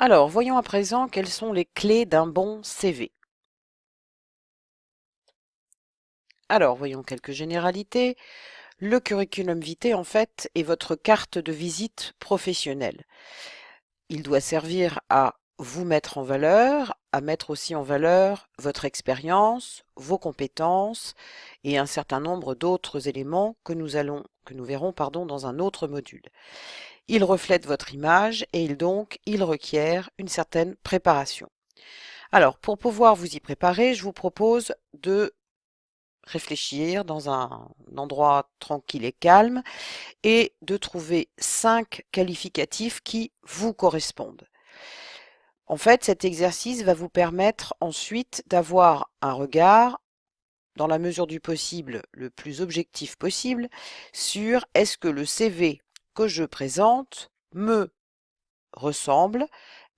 Alors, voyons à présent quelles sont les clés d'un bon CV. Alors, voyons quelques généralités. Le curriculum vitae, en fait, est votre carte de visite professionnelle. Il doit servir à vous mettre en valeur, à mettre aussi en valeur votre expérience, vos compétences et un certain nombre d'autres éléments que nous verrons, dans un autre module. Il reflète votre image et il requiert une certaine préparation. Alors, pour pouvoir vous y préparer, je vous propose de réfléchir dans un endroit tranquille et calme et de trouver 5 qualificatifs qui vous correspondent. En fait, cet exercice va vous permettre ensuite d'avoir un regard, dans la mesure du possible, le plus objectif possible, sur est-ce que le CV que je présente me ressemble,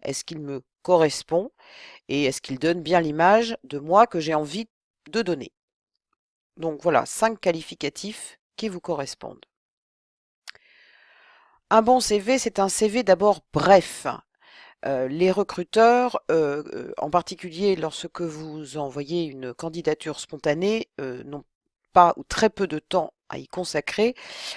est-ce qu'il me correspond et est-ce qu'il donne bien l'image de moi que j'ai envie de donner. Donc voilà, 5 qualificatifs qui vous correspondent. Un bon CV, c'est un CV d'abord bref. Les recruteurs, en particulier lorsque vous envoyez une candidature spontanée, n'ont pas ou très peu de temps à y consacrer.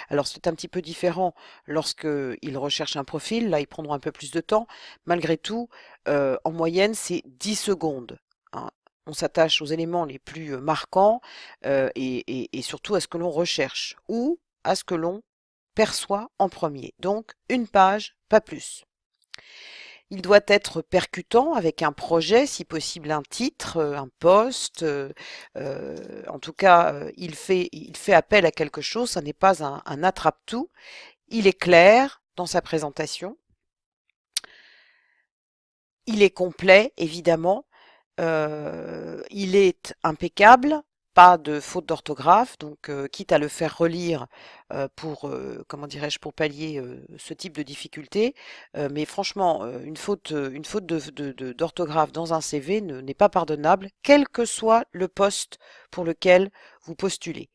Alors c'est un petit peu différent lorsqu'ils recherchent un profil, là ils prendront un peu plus de temps. Malgré tout, en moyenne, c'est 10 secondes, hein. On s'attache aux éléments les plus marquants et surtout à ce que l'on recherche ou à ce que l'on perçoit en premier. Donc une page, pas plus. Il doit être percutant avec un projet, si possible un titre, un poste. En tout cas, il fait appel à quelque chose, ça n'est pas un attrape-tout. Il est clair dans sa présentation. Il est complet, évidemment. Il est impeccable, pas de faute d'orthographe, donc quitte à le faire relire pour, comment dirais-je, pour pallier ce type de difficulté. Mais franchement, une faute d'orthographe dans un CV n'est pas pardonnable, quel que soit le poste pour lequel vous postulez.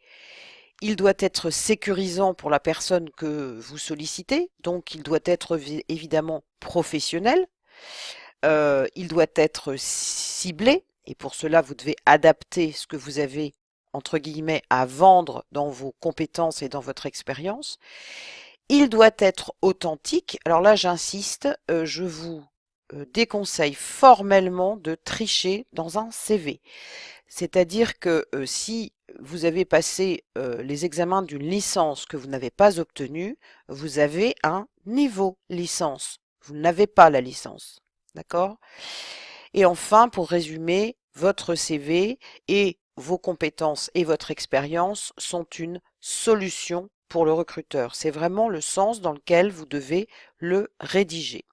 Il doit être sécurisant pour la personne que vous sollicitez, donc il doit être évidemment professionnel. Il doit être ciblé et pour cela, vous devez adapter ce que vous avez, entre guillemets, «à vendre» dans vos compétences et dans votre expérience. Il doit être authentique. Alors là, j'insiste, je vous, déconseille formellement de tricher dans un CV. C'est-à-dire que, si vous avez passé, les examens d'une licence que vous n'avez pas obtenue, vous avez un niveau licence. Vous n'avez pas la licence. D'accord? Et enfin, pour résumer, votre CV et vos compétences et votre expérience sont une solution pour le recruteur. C'est vraiment le sens dans lequel vous devez le rédiger.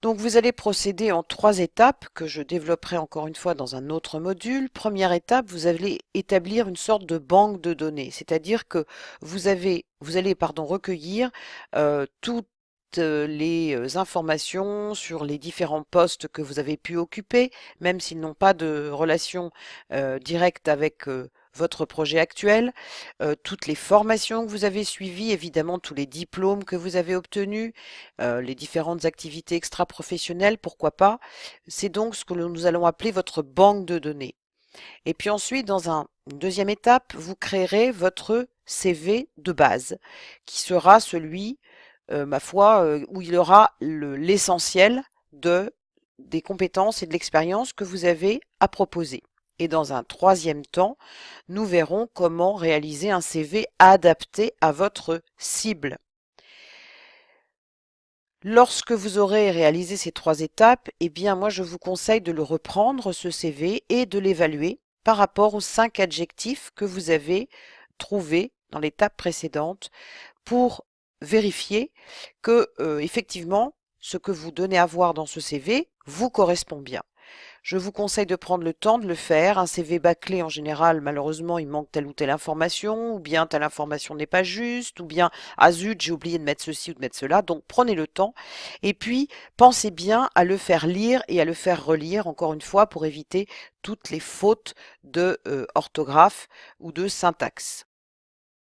Donc vous allez procéder en 3 étapes que je développerai encore une fois dans un autre module. Première étape, vous allez établir une sorte de banque de données, c'est-à-dire que vous allez recueillir toutes les informations sur les différents postes que vous avez pu occuper, même s'ils n'ont pas de relation directe avec votre projet actuel, toutes les formations que vous avez suivies, évidemment tous les diplômes que vous avez obtenus, les différentes activités extra-professionnelles, pourquoi pas. C'est donc ce que nous allons appeler votre banque de données. Et puis ensuite, une deuxième étape, vous créerez votre CV de base, qui sera celui, ma foi, où il y aura l'essentiel des compétences et de l'expérience que vous avez à proposer. Et dans un troisième temps, nous verrons comment réaliser un CV adapté à votre cible. Lorsque vous aurez réalisé ces 3 étapes, eh bien moi je vous conseille de le reprendre, ce CV, et de l'évaluer par rapport aux 5 adjectifs que vous avez trouvés dans l'étape précédente pour vérifier que, effectivement, ce que vous donnez à voir dans ce CV vous correspond bien. Je vous conseille de prendre le temps de le faire. Un CV bâclé, en général, malheureusement, il manque telle ou telle information, ou bien telle information n'est pas juste, ou bien, ah zut, j'ai oublié de mettre ceci ou de mettre cela. Donc, prenez le temps. Et puis, pensez bien à le faire lire et à le faire relire, encore une fois, pour éviter toutes les fautes de orthographe ou de syntaxe.